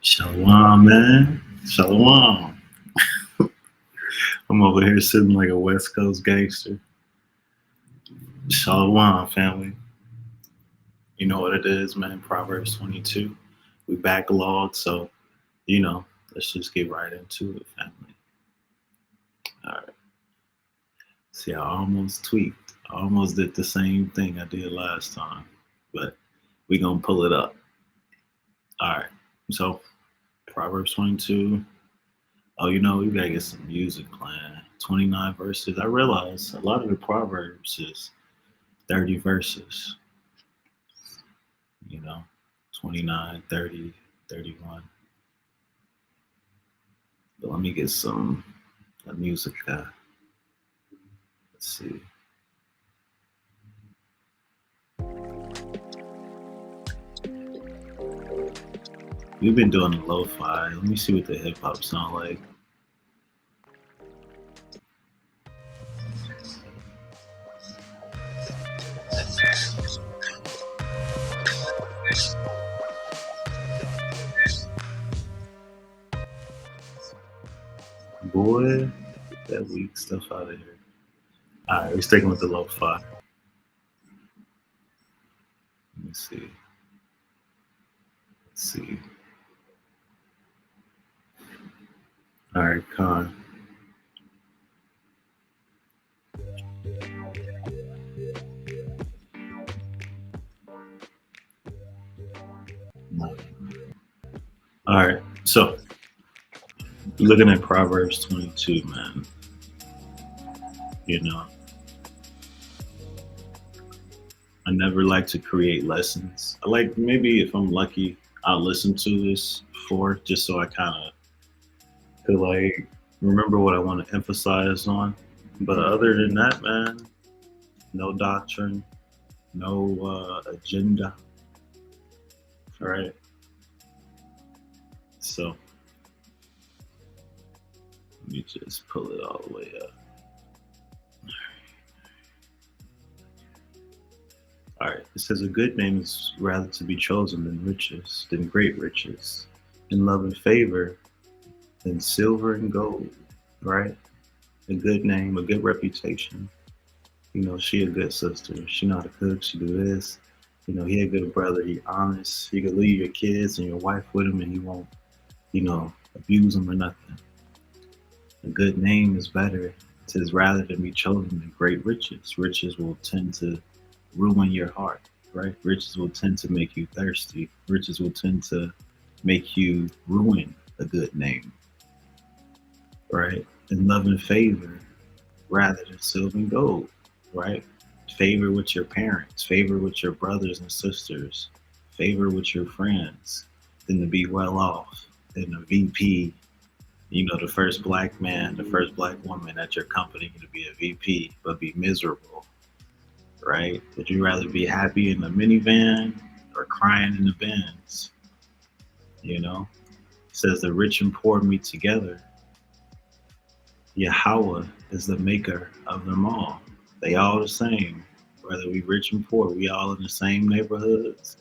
Shalom, man. Shalom. I'm over here sitting like a West Coast gangster. Shalom, family. You know what it is, man. Proverbs 22. We backlogged, so, you know, let's just get right into it, family. All right. See, I almost tweaked. I almost did the same thing I did last time, but we going to pull it up. All right. So, Proverbs 22. Oh, we got to get some music playing. 29 verses. I realize a lot of the Proverbs is 30 verses, you know, 29, 30, 31. But let me get some music. Let's see. We've been doing the lo-fi. Let me see what the hip hop sound like. Boy, get that weak stuff out of here. All right, we're sticking with the lo-fi. Let me see. Let's see. All right, Con. All right, so looking at Proverbs 22, man. You know, I never like to create lessons. I like maybe if I'm lucky, I'll listen to this before just so I kind of could like remember what I want to emphasize on. But other than that, man, no doctrine, no agenda. All right. So let me just pull it all the way up. All right. It says a good name is rather to be chosen than riches, than great riches, in love and favor than silver and gold. Right. A good name, a good reputation. She a good sister. She know how to cook. She do this. He a good brother. He honest. You can leave your kids and your wife with him, and he won't, abuse them or nothing. A good name is better. It says rather than be chosen than great riches. Riches will tend to ruin your heart, right? Riches will tend to make you thirsty. Riches will tend to make you ruin a good name, right? And love and favor rather than silver and gold, right? Favor with your parents, favor with your brothers and sisters, favor with your friends, than to be well off, than a VP, the first black man, the first black woman at your company to be a VP, but be miserable, right? Would you rather be happy in the minivan or crying in the Benz? It says the rich and poor meet together. Yahweh is the maker of them all. They all the same. Whether we rich and poor, we all in the same neighborhoods.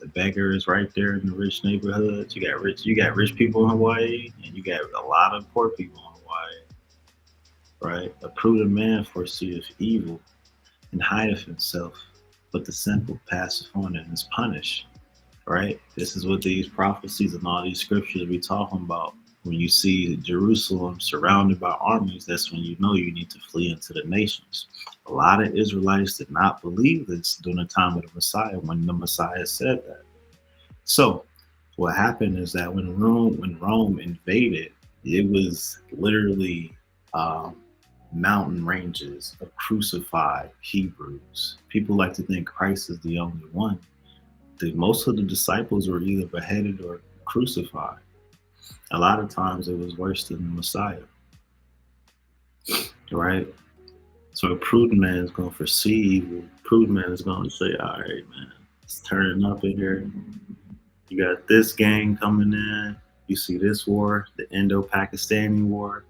The beggar is right there in the rich neighborhoods. You got rich people in Hawaii, and you got a lot of poor people in Hawaii, right? A prudent man foreseeth evil and hideth himself, but the simple passeth on and is punished, right? This is what these prophecies and all these scriptures we talking about. When you see Jerusalem surrounded by armies, that's when you know you need to flee into the nations. A lot of Israelites did not believe this during the time of the Messiah when the Messiah said that. So what happened is that when Rome invaded, it was literally mountain ranges of crucified Hebrews. People like to think Christ is the only one. Most of the disciples were either beheaded or crucified. A lot of times it was worse than the Messiah, right? So a prudent man is going to foresee evil. Prudent man is going to say, all right, man, it's turning up in here. You got this gang coming in. You see this war, the Indo-Pakistani war.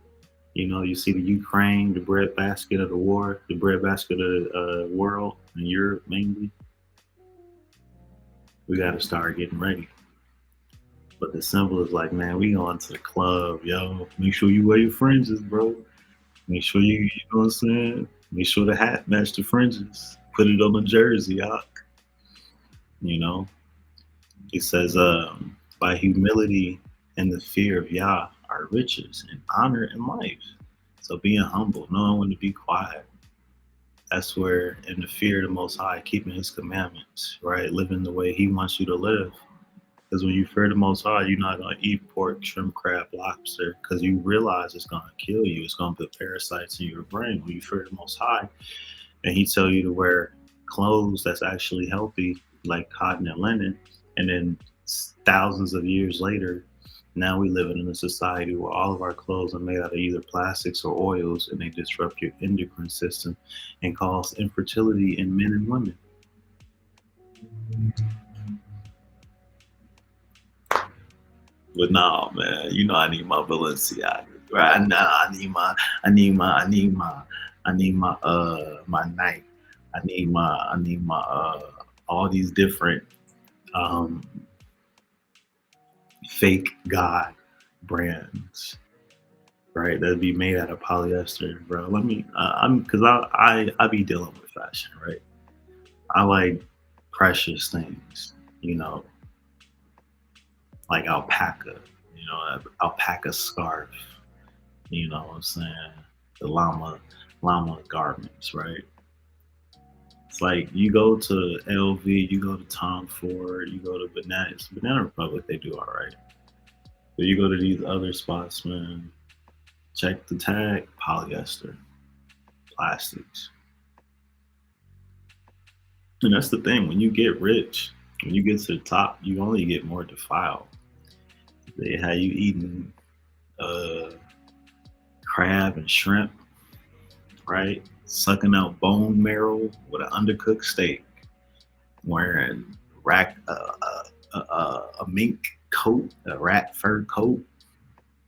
You see the Ukraine, the breadbasket of the war, the breadbasket of the world, and Europe mainly. We got to start getting ready. But the symbol is like, man, we going to the club, yo. Make sure you wear your fringes, bro. Make sure you know what I'm saying? Make sure the hat match the fringes. Put it on the jersey, you know. It says, by humility and the fear of Yah are riches and honor in life. So being humble, knowing when to be quiet, that's where in the fear of the Most High, keeping His commandments, right? Living the way He wants you to live. Because when you fear the Most High, you're not gonna eat pork, shrimp, crab, lobster, because you realize it's gonna kill you. It's gonna put parasites in your brain. When you fear the Most High, and He tell you to wear clothes that's actually healthy, like cotton and linen, and then thousands of years later, now we live in a society where all of our clothes are made out of either plastics or oils, and they disrupt your endocrine system and cause infertility in men and women. But no, man, you know I need my Balenciaga. Right now, I need my Nike. I need my all these different um fake God brands, right? That'd be made out of polyester, bro. Let me, I'm because I be dealing with fashion, right? I like precious things, you know, like alpaca, alpaca scarf, you know what I'm saying? The llama garments, right? It's like you go to LV, you go to Tom Ford, you go to Banana Republic, they do all right. But you go to these other spots, man, check the tag, polyester, plastics. And that's the thing, when you get rich, when you get to the top, you only get more defiled. They have you eating uh, crab and shrimp, right? Sucking out bone marrow with an undercooked steak, wearing a mink coat, a rat fur coat.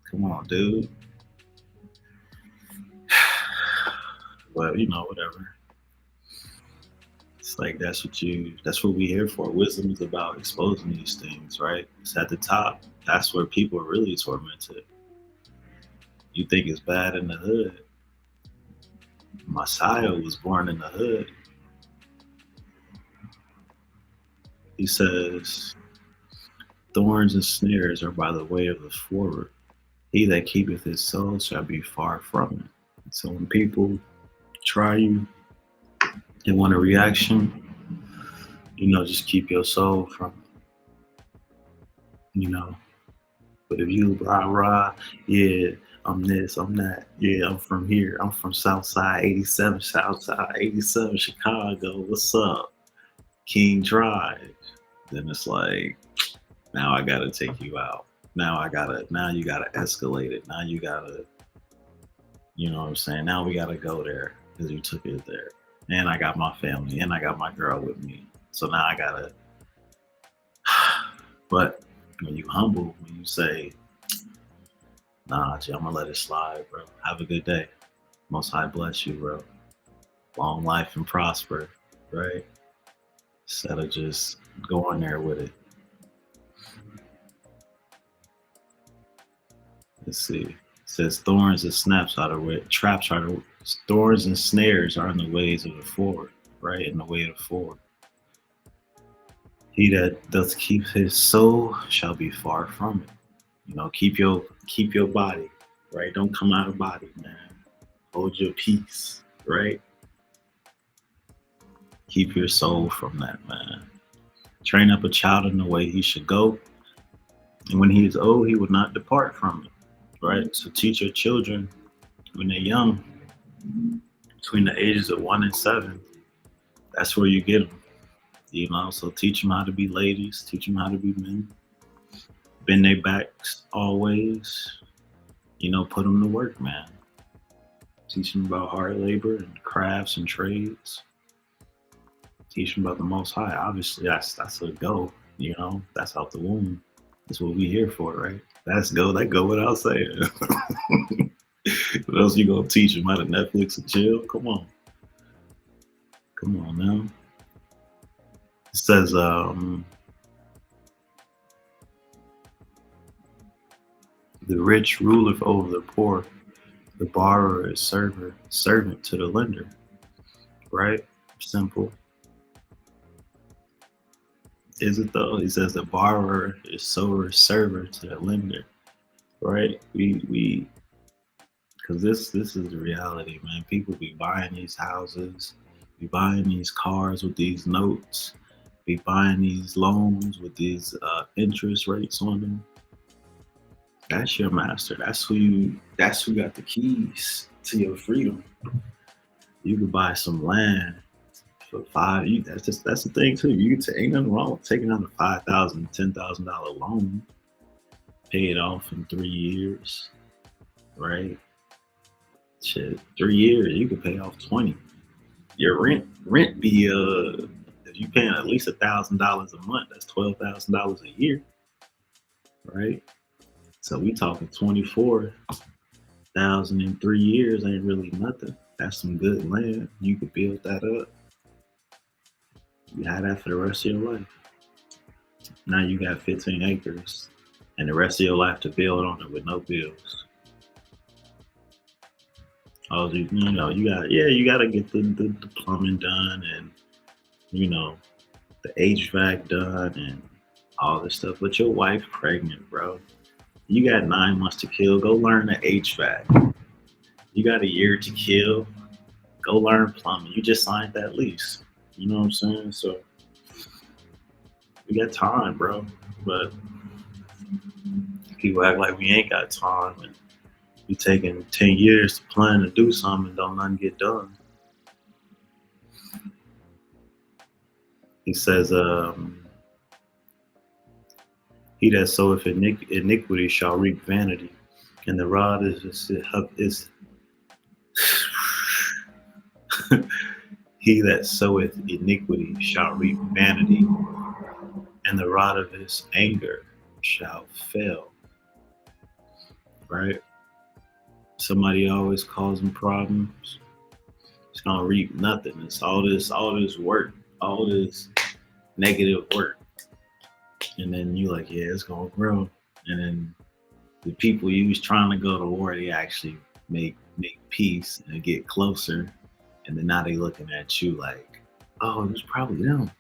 Come on, dude. But you know, whatever. It's like that's what we here for. Wisdom is about exposing these things, right? It's at the top. That's where people are really tormented. You think it's bad in the hood. Messiah was born in the hood. He says, thorns and snares are by the way of the forward. He that keepeth his soul shall be far from it. So when people try you and want a reaction, just keep your soul from it, But if you rah rah, yeah, I'm this, I'm that, yeah, I'm from here, I'm from Southside 87, Southside 87, Chicago, what's up? King Drive. Then it's like, now I gotta take you out. Now you gotta escalate it. Now you gotta, you know what I'm saying? Now we gotta go there because you took it there. And I got my family and I got my girl with me. So now I gotta, but when you humble, when you say, nah, G, I'm gonna let it slide, bro. Have a good day. Most High bless you, bro. Long life and prosper, right? Instead of just going there with it. Let's see. It says thorns and snaps are the way traps are the thorns and snares are in the ways of the forward, right? In the way of the forward. He that doth keep his soul shall be far from it. Keep your body, right? Don't come out of body, man. Hold your peace, right? Keep your soul from that, man. Train up a child in the way he should go, and when he is old, he will not depart from it, right? So teach your children when they're young, between the ages of 1 and 7. That's where you get them, So teach them how to be ladies, teach them how to be men, bend their backs always, put them to work, man. Teach them about hard labor and crafts and trades. Teach them about the Most High. Obviously, that's a go. That's out the womb. That's what we here for, right? That's go. That go without saying. What else you gonna teach them? How to Netflix and chill? Come on now. It says, The rich ruleth over the poor. The borrower is servant to the lender. Right? Simple. Is it though? He says the borrower is server to the lender. Right? We because this is the reality, man. People be buying these houses, be buying these cars with these notes, be buying these loans with these interest rates on them. That's your master. That's who you. That's who got the keys to your freedom. You could buy some land for five. That's the thing too. Ain't nothing wrong with taking out a $5,000, $10,000 loan, pay it off in 3 years, right? Shit, 3 years you could pay off 20. Your rent be if you paying at least $1,000 a month, that's $12,000 a year, right? So we talking 24,000 in 3 years ain't really nothing. That's some good land. You could build that up. You have that for the rest of your life. Now you got 15 acres and the rest of your life to build on it with no bills. Oh, you gotta get the plumbing done and the HVAC done and all this stuff. But your wife pregnant, bro. You got 9 months to kill. Go learn the HVAC. You got a year to kill. Go learn plumbing. You just signed that lease. You know what I'm saying? So we got time, bro. But people act like we ain't got time, and we taking 10 years to plan to do something and don't nothing get done. He says, he that soweth iniquity shall reap vanity, and the rod is he that soweth iniquity shall reap vanity, and the rod of his anger shall fail. Right? Somebody always causing problems. It's gonna reap nothing. It's all this work, all this negative work. And then you like, yeah, it's gonna grow. And then the people you was trying to go to war, they actually make peace and get closer. And then now they looking at you like, oh, it was probably them.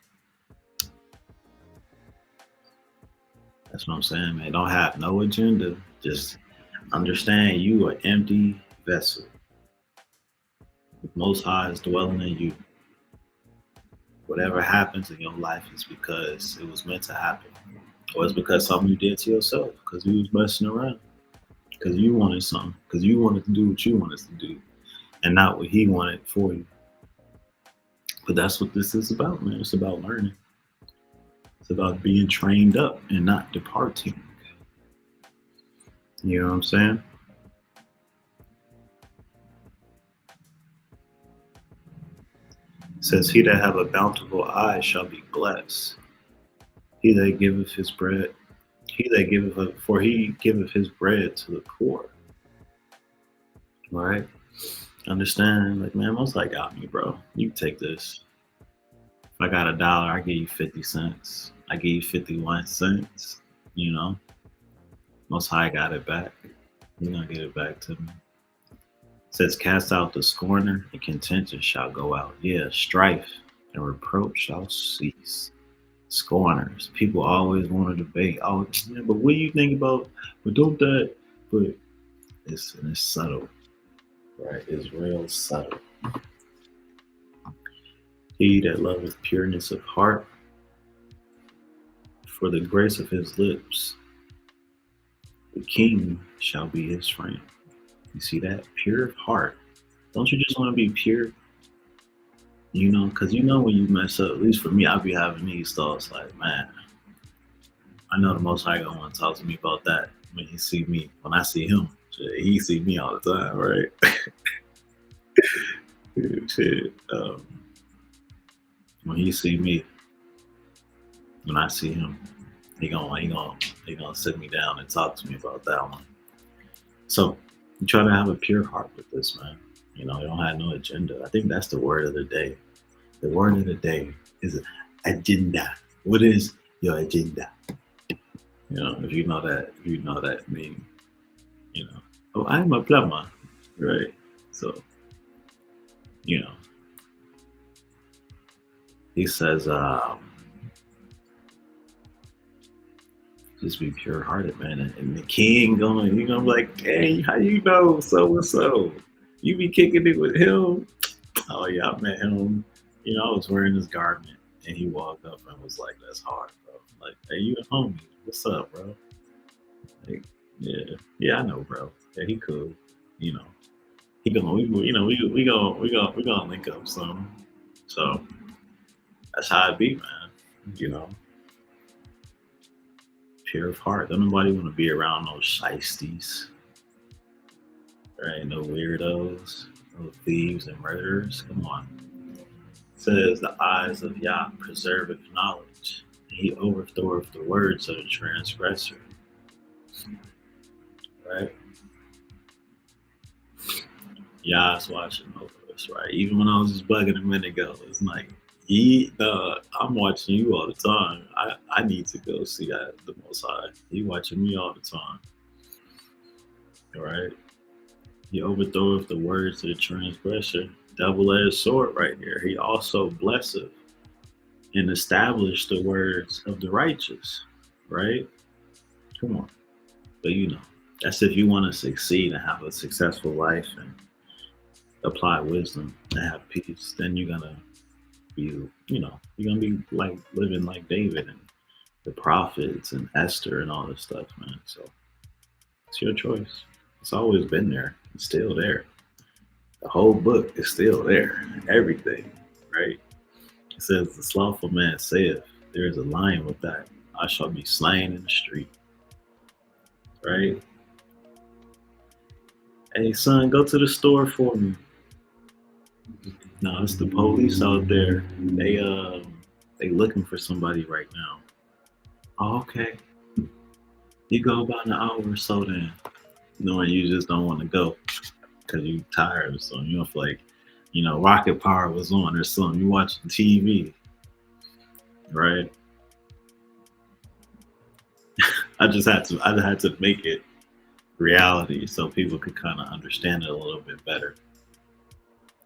That's what I'm saying, man. Don't have no agenda. Just understand you are empty vessel. The Most High is dwelling in you. Whatever happens in your life is because it was meant to happen. Or it's because something you did to yourself. Because you was messing around. Because you wanted something. Because you wanted to do what you wanted to do. And not what he wanted for you. But that's what this is about, man. It's about learning. It's about being trained up and not departing. You know what I'm saying? It says, he that have a bountiful eye shall be blessed. He that giveth his bread, for he giveth his bread to the poor. Right? Understand? Like, man, Most High got me, bro. You take this. If I got $1, I give you 50 cents. I give you 51 cents. You know? Most High got it back. He's gonna get it back to me. It says, cast out the scorner, and contention shall go out. Yeah, strife and reproach shall cease. Scorners. People always want to debate. Oh, yeah, but what do you think about? But don't that? But it's subtle, right? It's real subtle. He that loveth pureness of heart, for the grace of his lips, the king shall be his friend. You see that? Pure of heart. Don't you just want to be pure? You know, because when you mess up, at least for me, I'll be having these thoughts like, man, I know the Most High gonna want to talk to me about that when he see me. When I see him, shit, he see me all the time, right? Shit. When he see me, when I see him, he gonna sit me down and talk to me about that one. So you try to have a pure heart with this, man. You don't have no agenda. I think that's the word of the day. The word of the day is agenda. What is your agenda? If you know that meaning. you know. Oh, I'm a plumber, right? So, you know, he says, just be pure hearted, man. And the king gonna, you know, like, hey, how you know so and so? You be kicking it with him? Oh yeah, I met him. You know, I was wearing his garment, and he walked up and was like, "That's hard, bro." Like, hey, you a homie? What's up, bro? Like, yeah, yeah, I know, bro. Yeah, he cool. You know, he gonna, you know, we gonna link up some. So that's how it be, man. You know, pure of heart. Don't nobody want to be around no shisties, right? No weirdos, no thieves and murderers. Come on. It says the eyes of Yah preserveth knowledge. He overthroweth the words of the transgressor. Right? Yah's watching over us, right? Even when I was just bugging a minute ago, it's like, I'm watching you all the time. I need to go see the Most High. He watching me all the time. All right? He overthroweth the words of the transgressor. Double-edged sword right here. He also blesseth and established the words of the righteous. Right? Come on. But you know, that's if you want to succeed and have a successful life and apply wisdom and have peace, then you're gonna be, you know, you're gonna be like living like David and the prophets and Esther and all this stuff, man. So it's your choice. It's always been there. It's still there. The whole book is still there. Everything, right? It says the slothful man saith, there is a lion with that. I shall be slain in the street. Right? Hey son, go to the store for me. No, it's the police out there. They looking for somebody right now. Oh, okay. You go about an hour or so then. Knowing you just don't want to go because you tired or something. You don't feel like, you know, Rocket Power was on or something. You watching TV, right? I had to make it reality so people could kind of understand it a little bit better.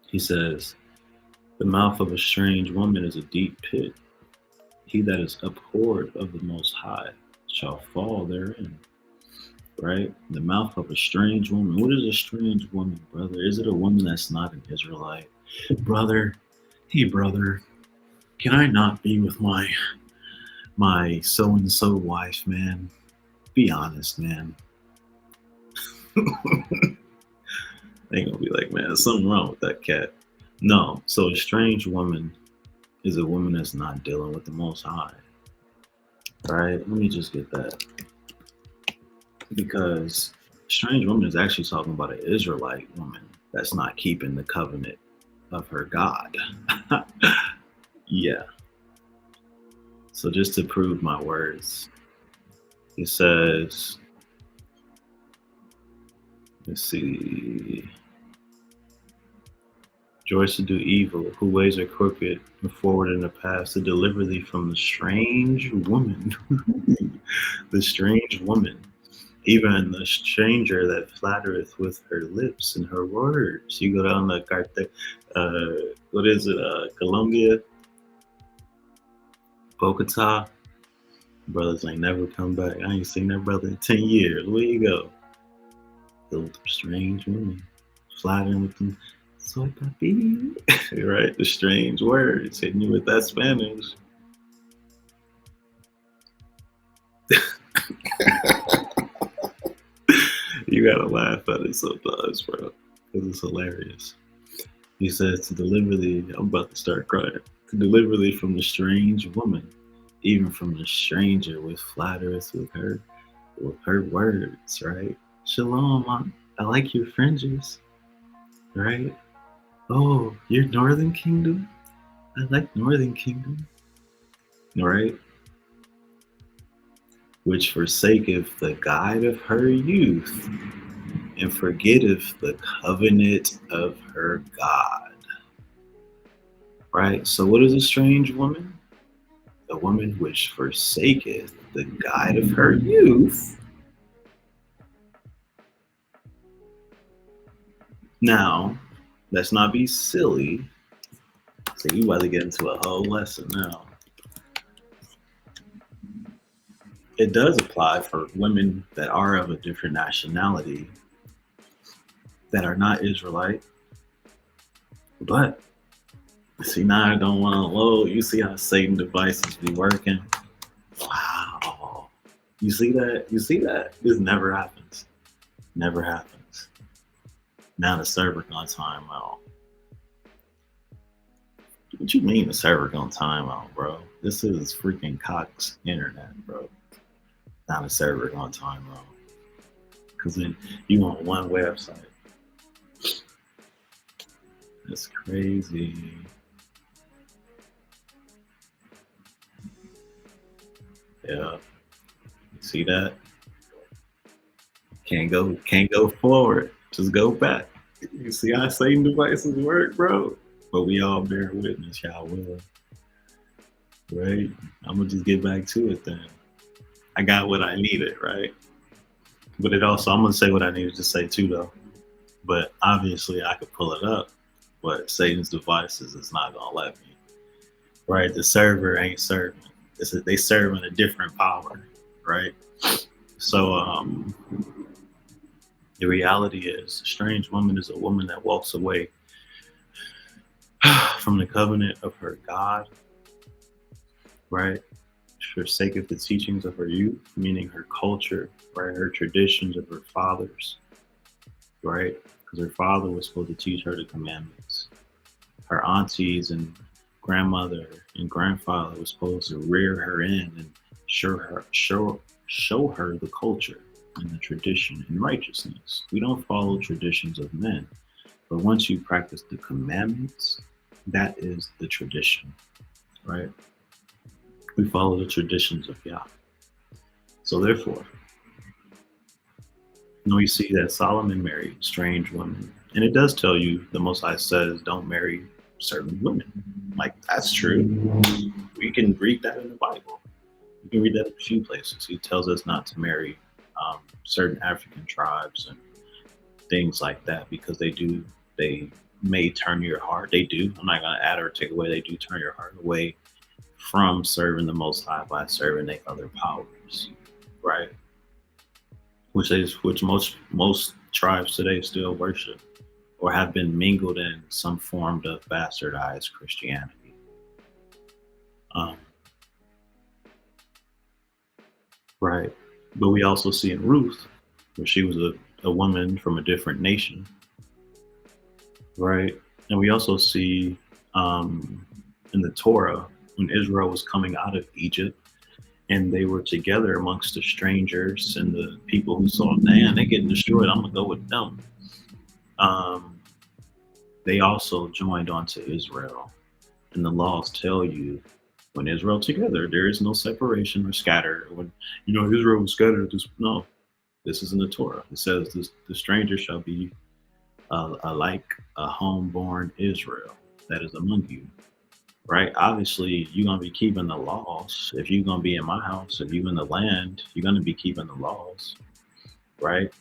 He says, the mouth of a strange woman is a deep pit. He that is abhorred of the Most High shall fall therein. Right? The mouth of a strange woman. What is a strange woman, brother? Is it a woman that's not an Israelite? Brother, hey, brother, can I not be with my so and so wife, man? Be honest, man. They gonna be like, man, there's something wrong with that cat. No. So a strange woman is a woman that's not dealing with the Most High. All right? Let me just get that because strange woman is actually talking about an Israelite woman that's not keeping the covenant of her God. Yeah. So just to prove my words, it says, let's see, joys to do evil, who ways are crooked and forward in the past to deliver thee from the strange woman. The strange woman, even the stranger that flattereth with her lips and her words. You go down the carte, what is it, Colombia, Bogota. Brothers ain't never come back. I ain't seen that brother in 10 years. Where you go? The strange woman, flattering with them. So papi. Right? The strange words hitting you with that Spanish. You gotta laugh at it sometimes, bro. Because it's hilarious. He says to deliver thee, I'm about to start crying. To deliver thee from the strange woman, even from the stranger with flattereth with her words, right? Shalom, I like your fringes, right? Oh, you're Northern Kingdom? I like Northern Kingdom, right? Which forsaketh the guide of her youth and forgetteth the covenant of her God, right? So, what is a strange woman? The woman which forsaketh the guide of her youth Now, let's not be silly. So you about to get into a whole lesson now. It does apply for women that are of a different nationality that are not Israelite, but see now I don't want to load. You see how Satan devices be working? Wow. You see that? You see that? This never happens. Never happens. Now the server gonna time out. What you mean the server gonna time out, bro? This is freaking Cox internet, bro. Now the server gonna time out. Cause then you on one website. That's crazy. Yeah. You see that? Can't go forward. Just go back. You see how Satan devices work, bro? But we all bear witness, y'all will. Right? I'm gonna just get back to it then. I got what I needed, right? But it also, I'm gonna say what I needed to say too, though. But obviously, I could pull it up, but Satan's devices is not gonna let me. Right? The server ain't serving. They serving a different power, right? So, the reality is, a strange woman is a woman that walks away from the covenant of her God, right? Forsaketh the teachings of her youth, meaning her culture, right? Her traditions of her fathers, right? Because her father was supposed to teach her the commandments. Her aunties and grandmother and grandfather was supposed to rear her in and show her the culture and the tradition and righteousness. We don't follow traditions of men, but once you practice the commandments, that is the tradition, right? We follow the traditions of Yah. So therefore, we see that Solomon married strange women. And it does tell you the Most High says don't marry certain women. Like, that's true. We can read that in the Bible. You can read that in a few places. He tells us not to marry certain African tribes and things like that because they may turn your heart. They do. I'm not going to add or take away. They do turn your heart away from serving the Most High by serving the other powers, right? Which most tribes today still worship or have been mingled in some form of bastardized Christianity. Um, right. But we also see in Ruth, where she was a woman from a different nation, right? And we also see in the Torah when Israel was coming out of Egypt and they were together amongst the strangers and the people who saw, man, they're getting destroyed. I'm gonna go with them. Um, they also joined onto Israel. And the laws tell you when Israel together, there is no separation or scatter. When Israel was scattered, no, this is in the Torah. It says the stranger shall be like a homeborn Israel that is among you. Right? Obviously, you're gonna be keeping the laws. If you're gonna be in my house, if you're in the land, you're gonna be keeping the laws, right?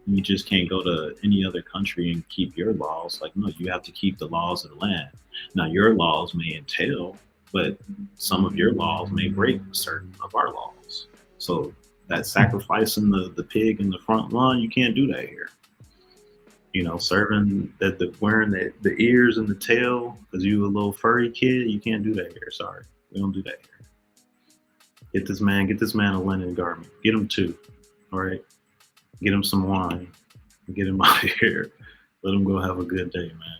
You just can't go to any other country and keep your laws. Like, no, you have to keep the laws of the land. Now, your laws may entail, but some of your laws may break certain of our laws. So that sacrificing the pig in the front lawn, you can't do that here. Serving the wearing the ears and the tail because you a little furry kid, you can't do that here. Sorry, we don't do that here. Get this man a linen garment. Get him two, all right. Get him some wine. Get him out of here. Let him go have a good day, man.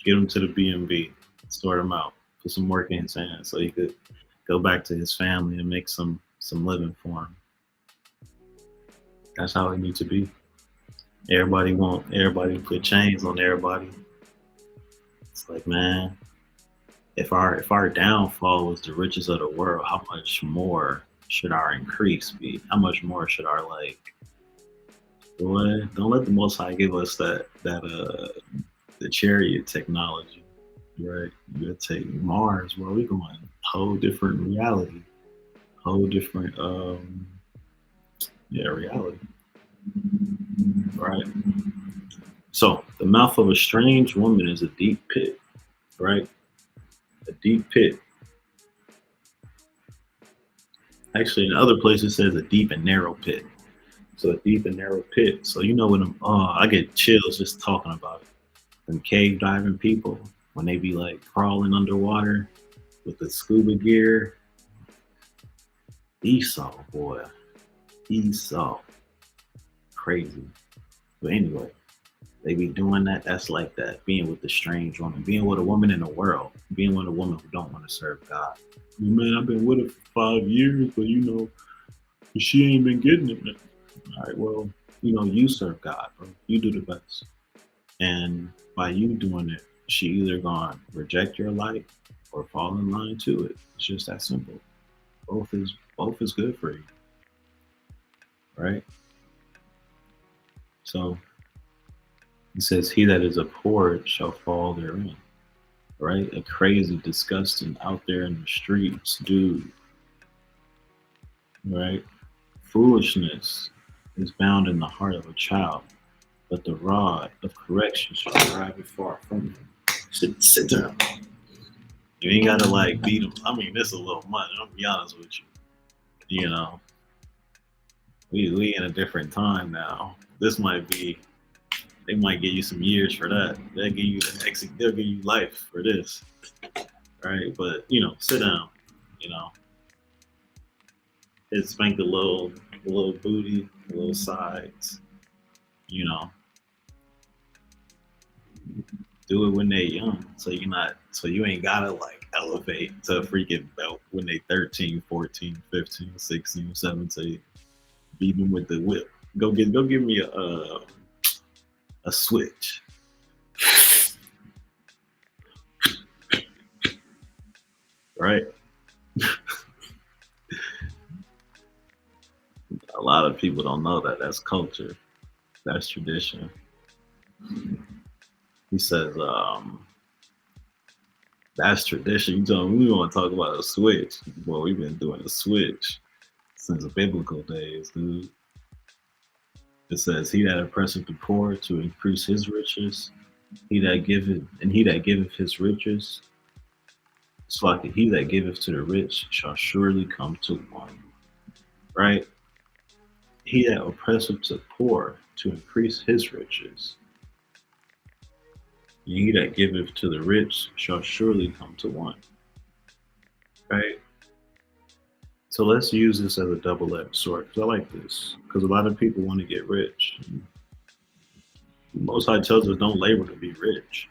Get him to the B&B. Sort him out. Put some work in his hands so he could go back to his family and make some living for him. That's how it needs to be. Everybody put chains on everybody. It's like, man, if our downfall was the riches of the world, how much more should our increase be? How much more should our boy, don't let the Most High give us that the chariot technology, right? You gotta take Mars, where we going? Whole different reality, whole different reality, right? So the mouth of a strange woman is a deep pit, right? A deep pit. Actually, in other places, it says a deep and narrow pit. So a deep and narrow pit. So you know when I get chills just talking about it. Them cave diving people when they be like crawling underwater with the scuba gear. Esau, boy, Esau, crazy. But anyway, they be doing that. That's like that. Being with a strange woman, being with a woman in the world, being with a woman who don't want to serve God. Man, I've been with her for 5 years, but she ain't been getting it. Man. All right, well, you serve God, bro. You do the best. And by you doing it, she either gonna reject your light or fall in line to it. It's just that simple. Both is good for you, right? So it says, "He that is abhorred shall fall therein." Right? A crazy, disgusting out there in the streets, dude. Right? Foolishness is bound in the heart of a child, but the rod of correction shall drive it far from you. Sit down. You ain't gotta like beat them. I mean, this is a little much. I'm gonna be honest with you. You know, we in a different time now. This might be. They might give you some years for that. They'll give you life for this, right? But sit down. You know, hit spank a little booty, a little sides. You know, do it when they young, so you ain't gotta like elevate to a freaking belt when they 13, 14, 15, 16, 17. Beat them with the whip. Go give me a switch, right? A lot of people don't know that that's culture, that's tradition. He says, that's tradition. You tell me we want to talk about a switch. Well, we've been doing a switch since the biblical days, dude. It says, "He that oppresseth the poor to increase his riches, he that giveth his riches, it's like he that giveth to the rich shall surely come to one." Right? He that oppresseth the poor to increase his riches, and he that giveth to the rich shall surely come to one. Right? So let's use this as a double-edged sword. Because I like this. Because a lot of people want to get rich. Most High tells us don't labor to be rich.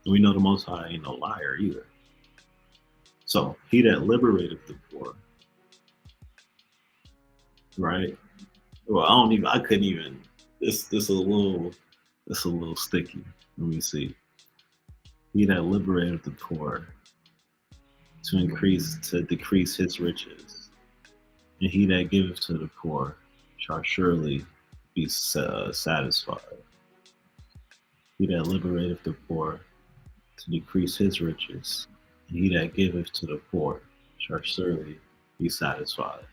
And we know the Most High ain't no liar either. So he that liberateth the poor, right? Well, I couldn't even. This a little sticky. Let me see. He that liberateth the poor to decrease his riches, and he that giveth to the poor shall surely be satisfied. He that liberateth the poor to decrease his riches, and he that giveth to the poor shall surely be satisfied.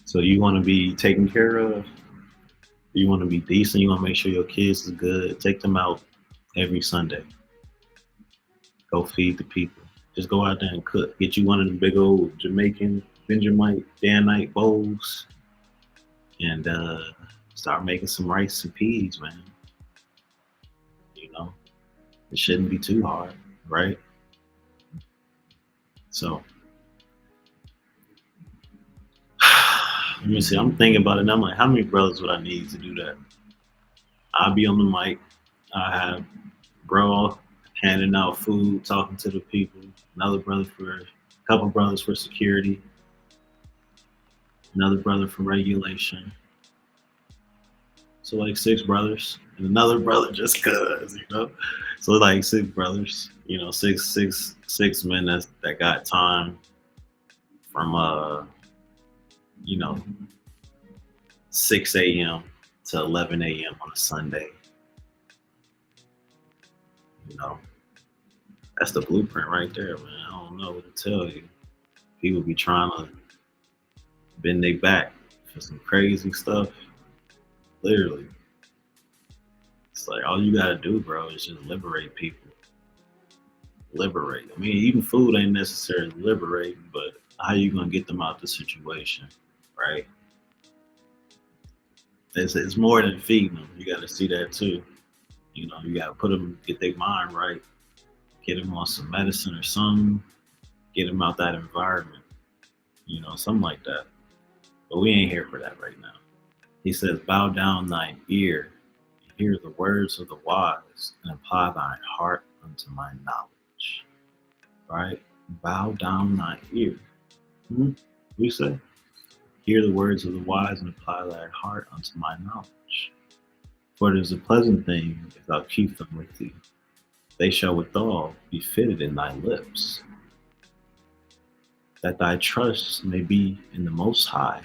So you want to be taken care of, you want to be decent, you want to make sure your kids is good, take them out every Sunday. Go feed the people. Just go out there and cook. Get you one of the big old Jamaican Benjamite Danite bowls and start making some rice and peas, man. You know, it shouldn't be too hard, right? So let me see. I'm thinking about it. And I'm like, how many brothers would I need to do that? I'll be on the mic. I have bro handing out food, talking to the people. Another brother for a couple brothers for security. Another brother for regulation. So like 6 brothers, and another brother just cause. So like 6 brothers, six men that got time from you know 6 a.m. to 11 a.m. on a Sunday. You know, that's the blueprint right there, man. I don't know what to tell you. People be trying to bend their back for some crazy stuff. Literally. It's like all you gotta do, bro, is just liberate people. Liberate. I mean, eating food ain't necessarily liberating, but how you gonna get them out the situation, right? It's more than feeding them. You got to see that too. You know, you got to put them, get their mind right, get them on some medicine or something, get them out that environment. You know, something like that. But we ain't here for that right now. He says, "Bow down thine ear, and hear the words of the wise, and apply thine heart unto my knowledge." Right? Bow down thine ear. Hmm? We say, "Hear the words of the wise, and apply thine heart unto my knowledge. For it is a pleasant thing if thou keep them with thee. They shall withal be fitted in thy lips, that thy trust may be in the Most High.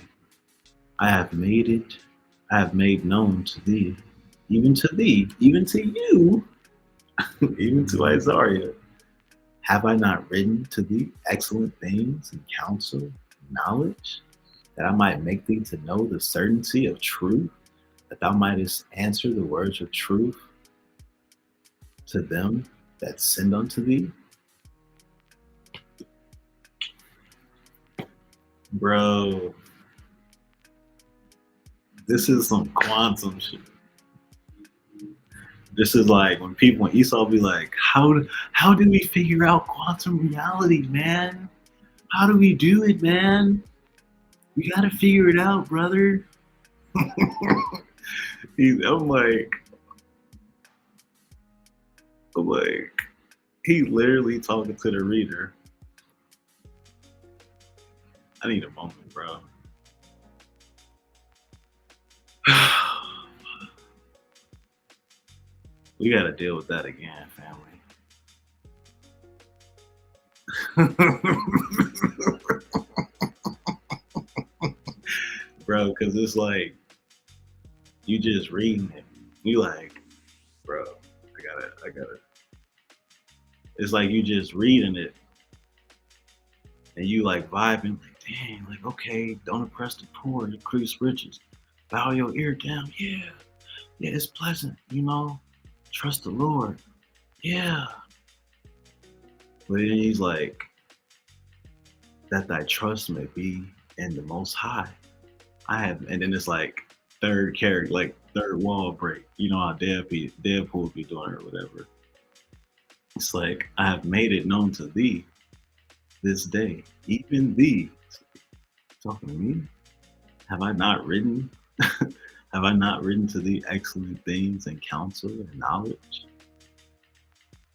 I have made it, I have made known to thee, even to you, even to Isaiah. Have I not written to thee excellent things and counsel and knowledge, that I might make thee to know the certainty of truth, that thou mightest answer the words of truth to them that send unto thee?" Bro, this is some quantum shit. This is like when Esau be like, how do we figure out quantum reality, man? How do we do it, man? We gotta figure it out, brother. I'm like, I'm like, he literally talking to the reader. I need a moment, bro. We gotta deal with that again, family. Bro, because it's like you just reading it. You like, bro, I gotta. It's like you just reading it and you like vibing, like, dang, like, okay, don't oppress the poor, increase riches. Bow your ear down. Yeah. Yeah, it's pleasant, you know. Trust the Lord. Yeah. But then he's like, that thy trust may be in the most high. I have, and then it's like third character, like third wall break. You know how Deadpool be doing it or whatever. It's like, I have made it known to thee this day, even thee. Talking to me? Have I not written? Have I not written to thee excellent things and counsel and knowledge,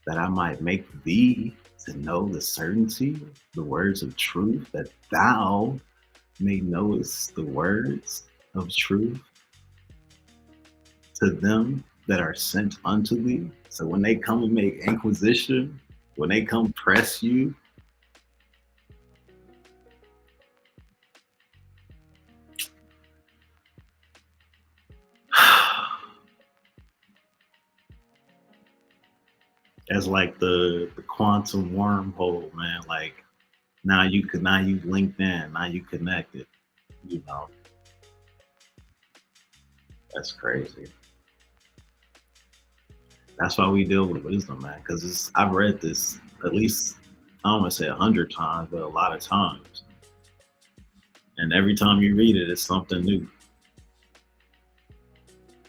that I might make thee to know the certainty, the words of truth, that thou may knowest the words of truth to them that are sent unto thee? So when they come and make inquisition, when they come press you, as like the quantum wormhole, man. Like now you linked in, now you connected. You know, that's crazy. That's why we deal with wisdom, man. Because I've read this at least, I don't want to say 100 times, but a lot of times. And every time you read it, it's something new.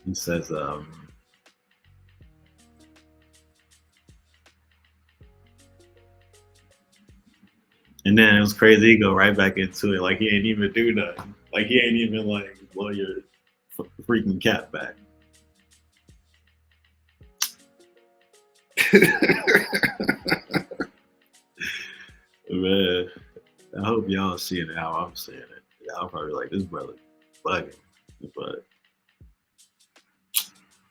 He says, and then it was crazy. He go right back into it, like he ain't even do nothing. Like he ain't even like blow your freaking cap back. Man, I hope y'all seeing it how I'm seeing it. Y'all probably like, this brother bugging, but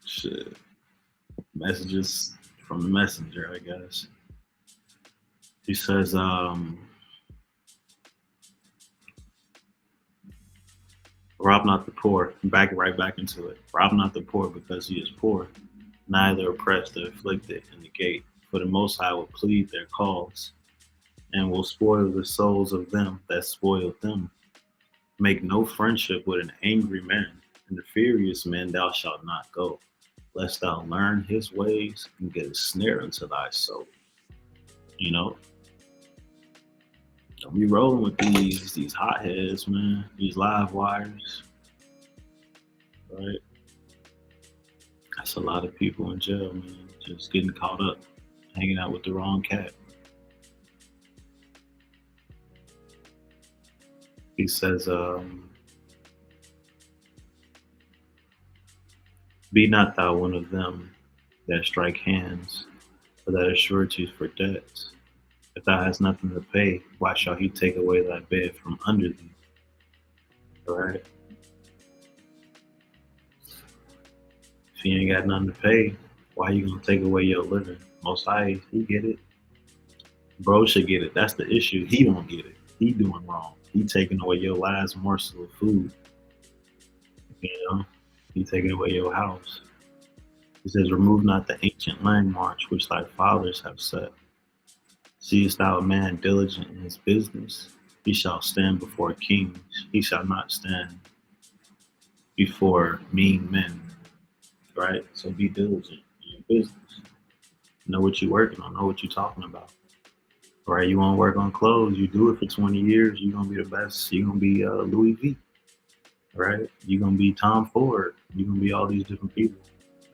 shit, messages from the messenger, I guess. He says, rob not the poor. Back right back into it. Rob not the poor because he is poor, neither oppress the afflicted in the gate. For the Most High will plead their cause, and will spoil the souls of them that spoiled them. Make no friendship with an angry man, And the furious man thou shalt not go, lest thou learn his ways and get a snare unto thy soul. You know, don't be rolling with these hotheads, man. These live wires, right? That's a lot of people in jail, man. Just getting caught up, hanging out with the wrong cat. He says, "Be not thou one of them that strike hands, or that are sureties for debts. If thou hast nothing to pay, why shall he take away thy bed from under thee?" Right? If you ain't got nothing to pay, why you gonna take away your living? Most High, he get it. Bro should get it. That's the issue. He don't get it. He doing wrong. He taking away your last morsel of food. You know, he taking away your house. He says, "Remove not the ancient landmarks which thy fathers have set. Seest thou a man diligent in his business? He shall stand before kings. He shall not stand before mean men." Right? So be diligent in your business. Know what you're working on. Know what you're talking about. Right? You want to work on clothes. You do it for 20 years. You're gonna be the best. You're gonna be Louis V. Right? You're gonna be Tom Ford. You're gonna be all these different people.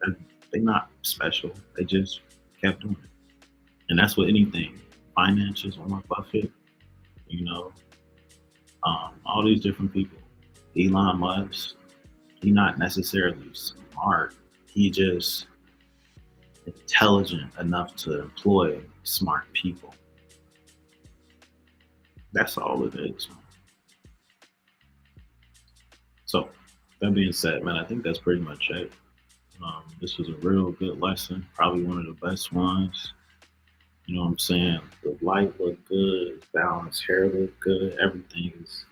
And they're not special. They just kept doing it. And that's what anything. Finances, Warren Buffett, you know, all these different people. Elon Musk, he not necessarily smart. He just intelligent enough to employ smart people. That's all it is. So that being said, man, I think that's pretty much it. This was a real good lesson, probably one of the best ones. You know what I'm saying? The light looked good, balanced hair looked good, everything is.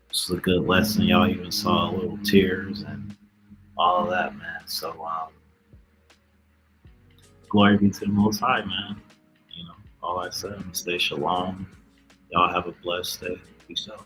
This was a good lesson. Y'all even saw little tears and all of that, man. So glory be to the Most High, man. You know, all I said, stay shalom. Y'all have a blessed day. Peace out.